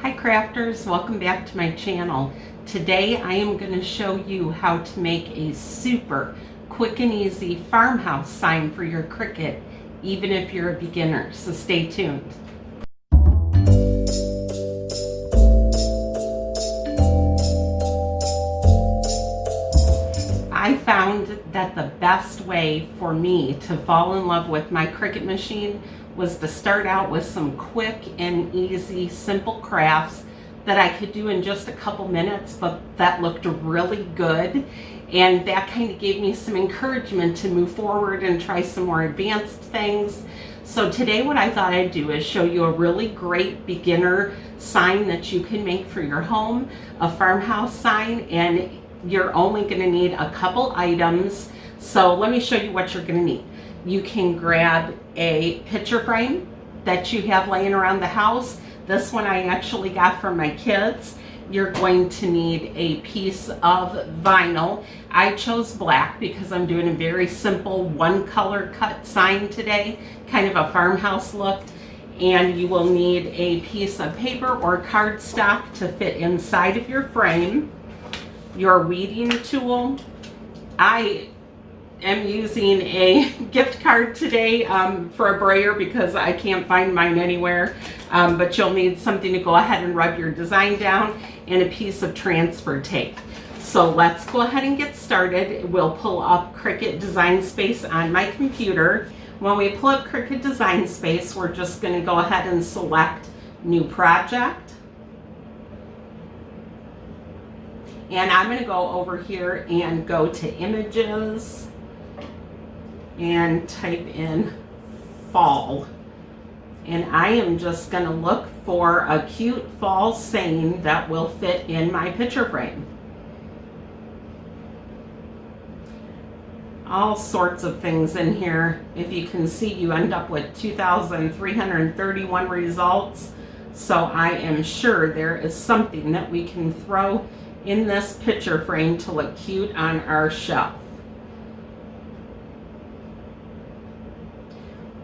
Hi crafters, welcome back to my channel. Today I am going to show you how to make a super quick and easy farmhouse sign for your Cricut, even if you're a beginner, so stay tuned. I found that the best way for me to fall in love with my Cricut machine was to start out with some quick and easy, simple crafts that I could do in just a couple minutes, but that looked really good. And that kind of gave me some encouragement to move forward and try some more advanced things. So today what I thought I'd do is show you a really great beginner sign that you can make for your home, a farmhouse sign, and you're only going to need a couple items. So let me show you what you're going to need. You can grab a picture frame that you have laying around the house. This one I actually got from my kids. You're going to need a piece of vinyl. I chose black because I'm doing a very simple one color cut sign today, kind of a farmhouse look. And you will need a piece of paper or cardstock to fit inside of your frame. Your weeding tool. I am using a gift card today for a brayer because I can't find mine anywhere, but you'll need something to go ahead and rub your design down, and a piece of transfer tape. So let's go ahead and get started. We'll pull up Cricut Design Space on my computer. When we pull up Cricut Design Space, we're just going to go ahead and select New Project. And I'm going to go over here and go to Images and type in fall. And I am just going to look for a cute fall saying that will fit in my picture frame. All sorts of things in here. If you can see, you end up with 2,331 results. So I am sure there is something that we can throw in this picture frame to look cute on our shelf.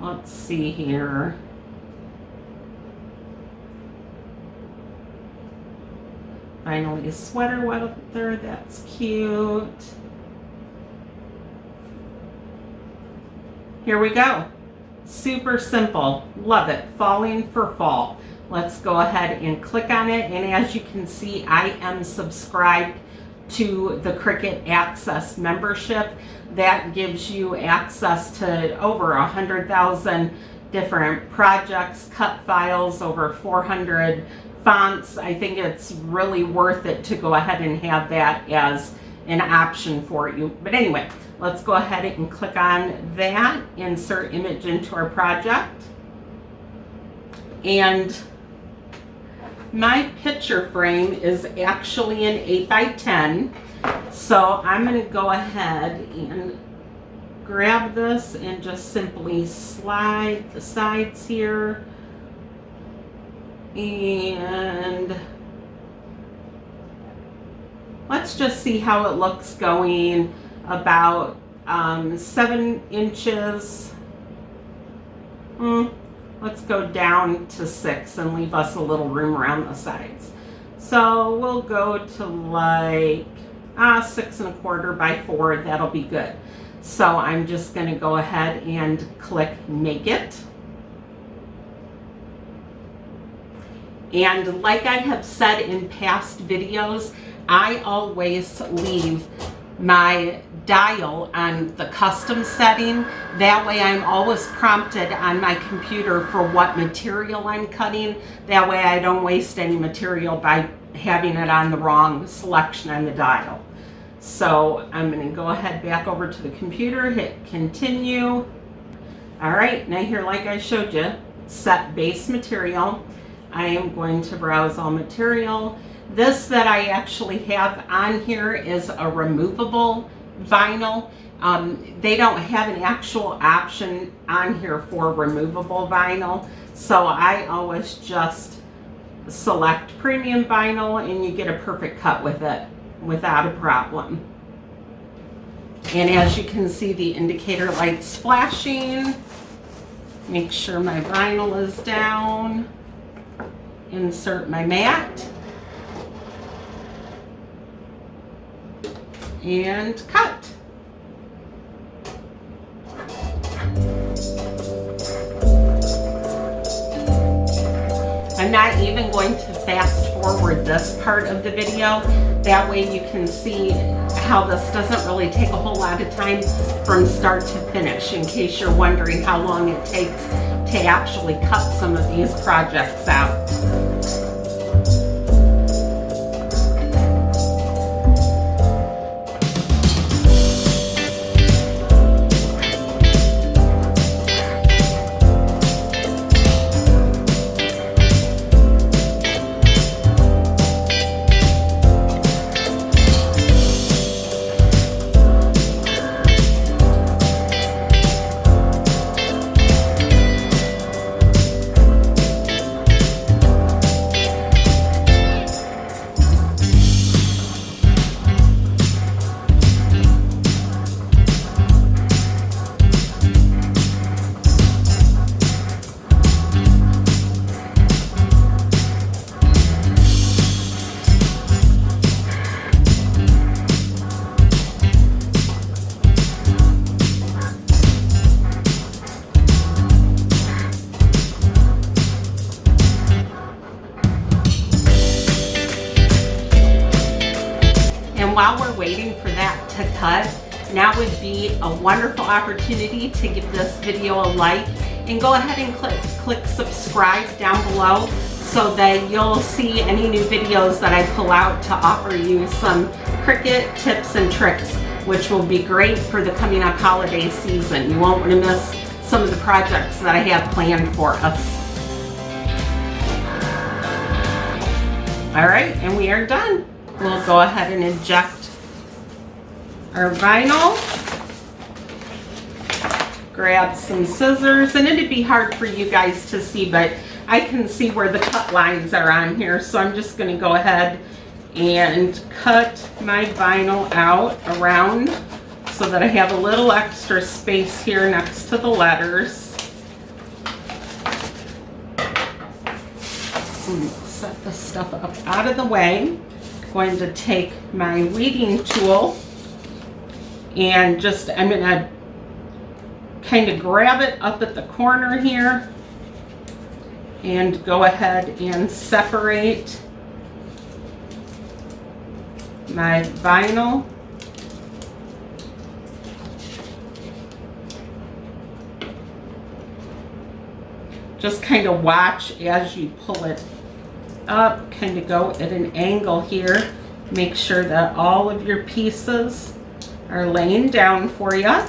Let's see here. Finally a sweater weather, that's cute. Here we go. Super simple, love it, falling for fall. Let's go ahead and click on it, and as you can see, I am subscribed to the Cricut Access membership. That gives you access to over 100,000 different projects, cut files, over 400 fonts. I think it's really worth it to go ahead and have that as an option for you. But anyway, let's go ahead and click on that, insert image into our project. And my picture frame is actually an 8x10, so I'm going to go ahead and grab this and just simply slide the sides here, and let's just see how it looks going about 7 inches. Let's go down to 6 and leave us a little room around the sides. So we'll go to like 6 1/4 by 4. That'll be good. So I'm just going to go ahead and click Make It. And like I have said in past videos, I always leave my dial on the custom setting. That way I'm always prompted on my computer for what material I'm cutting. That way I don't waste any material by having it on the wrong selection on the dial. So I'm going to go ahead back over to the computer, hit continue. All right, now here, like I showed you, set base material. I am going to browse all material. This that I actually have on here is a removable vinyl. They don't have an actual option on here for removable vinyl, so I always just select premium vinyl and you get a perfect cut with it without a problem. And as you can see, the indicator light's flashing. Make sure my vinyl is down. insert my mat, and cut. I'm not even going to fast forward this part of the video. That way you can see how this doesn't really take a whole lot of time from start to finish, in case you're wondering how long it takes to actually cut some of these projects out. While we're waiting for that to cut, now would be a wonderful opportunity to give this video a like and go ahead and click subscribe down below so that you'll see any new videos that I pull out to offer you some Cricut tips and tricks, which will be great for the coming up holiday season. You won't want to miss some of the projects that I have planned for us. All right, and we are done. We'll go ahead and inject our vinyl, grab some scissors, and it'd be hard for you guys to see, but I can see where the cut lines are on here, so I'm just going to go ahead and cut my vinyl out around so that I have a little extra space here next to the letters. Set this stuff up out of the way. Going to take my weeding tool and I'm going to kind of grab it up at the corner here and go ahead and separate my vinyl. Just kind of watch as you pull it up, kind of go at an angle here. Make sure that all of your pieces are laying down for you.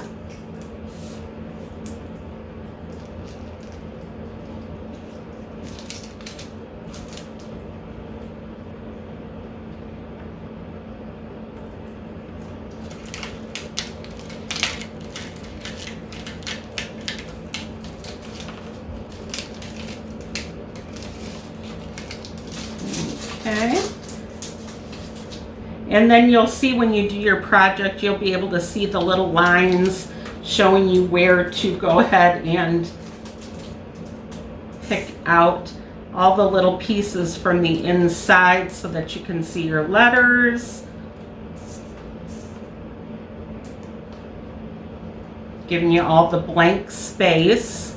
Okay. And then you'll see when you do your project, you'll be able to see the little lines showing you where to go ahead and pick out all the little pieces from the inside so that you can see your letters. Giving you all the blank space.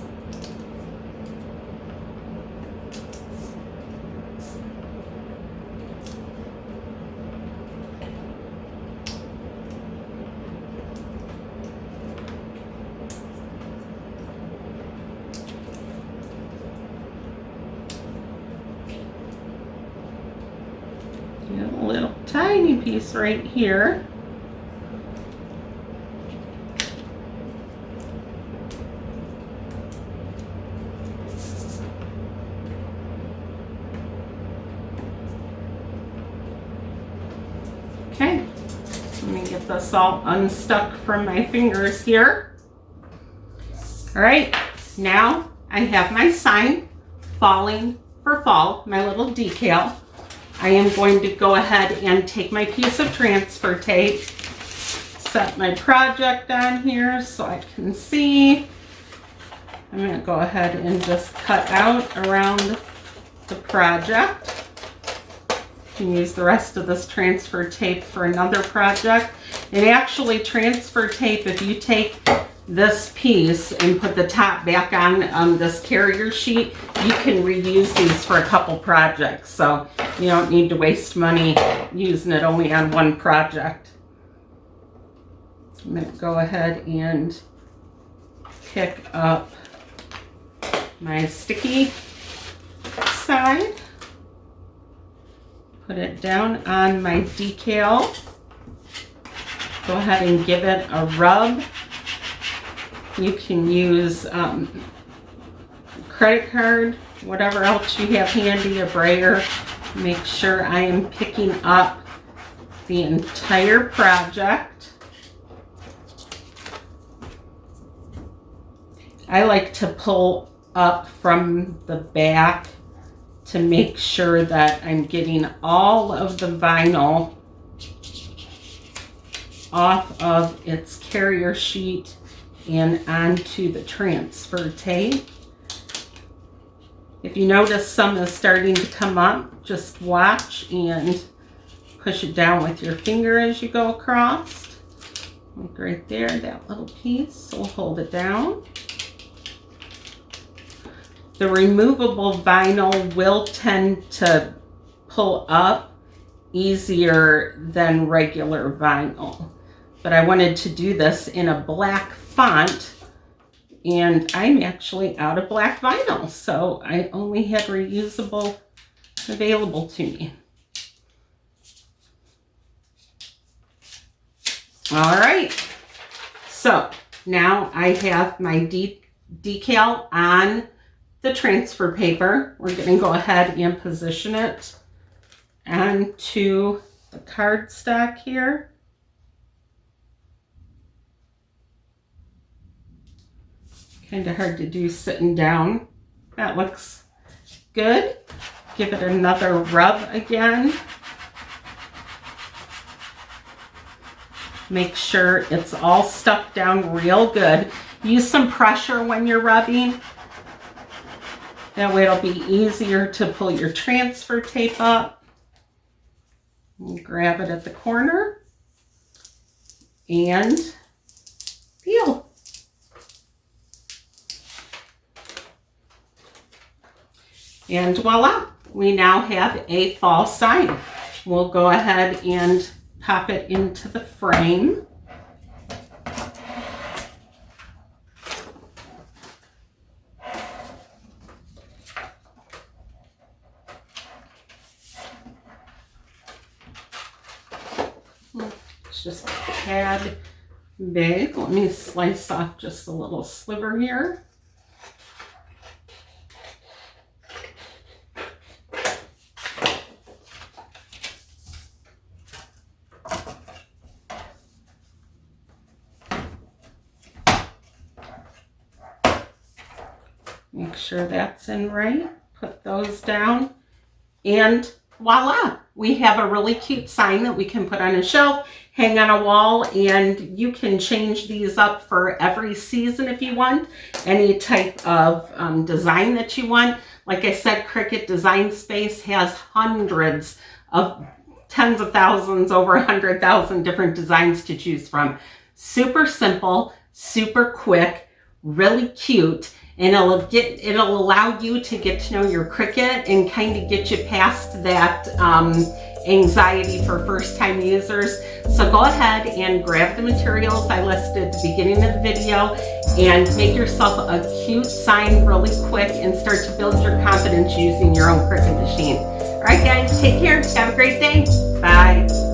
A little tiny piece right here. Okay, let me get this all unstuck from my fingers here. All right, now I have my sign, Falling for Fall, my little decal. I am going to go ahead and take my piece of transfer tape, set my project on here so I can see. I'm going to go ahead and just cut out around the project. You can use the rest of this transfer tape for another project. And actually transfer tape, if you take this piece and put the top back on this carrier sheet, you can reuse these for a couple projects. So you don't need to waste money using it only on one project. I'm going to go ahead and pick up my sticky side. Put it down on my decal. Go ahead and give it a rub. You can use credit card, whatever else you have handy, a brayer. Make sure I am picking up the entire project. I like to pull up from the back to make sure that I'm getting all of the vinyl off of its carrier sheet and onto the transfer tape. If you notice some is starting to come up, just watch and push it down with your finger as you go across. Like right there, that little piece, we'll hold it down. The removable vinyl will tend to pull up easier than regular vinyl. But I wanted to do this in a black font, and I'm actually out of black vinyl, so I only had reusable available to me. All right, so now I have my decal on the transfer paper. We're going to go ahead and position it onto the cardstock here. Kind of hard to do sitting down. That looks good. Give it another rub again. Make sure it's all stuck down real good. Use some pressure when you're rubbing. That way it'll be easier to pull your transfer tape up. And grab it at the corner and peel. And voila, we now have a fall sign. We'll go ahead and pop it into the frame. It's just a tad big. Let me slice off just a little sliver here. Make sure that's in right. Put those down. And voila, we have a really cute sign that we can put on a shelf, hang on a wall, and you can change these up for every season if you want. Any type of design that you want. Like I said, Cricut Design Space has hundreds of tens of thousands, over 100,000 different designs to choose from. Super simple, super quick, really cute. And it'll allow you to get to know your Cricut and kind of get you past that anxiety for first-time users. So go ahead and grab the materials I listed at the beginning of the video and make yourself a cute sign really quick and start to build your confidence using your own Cricut machine. All right, guys, take care. Have a great day. Bye.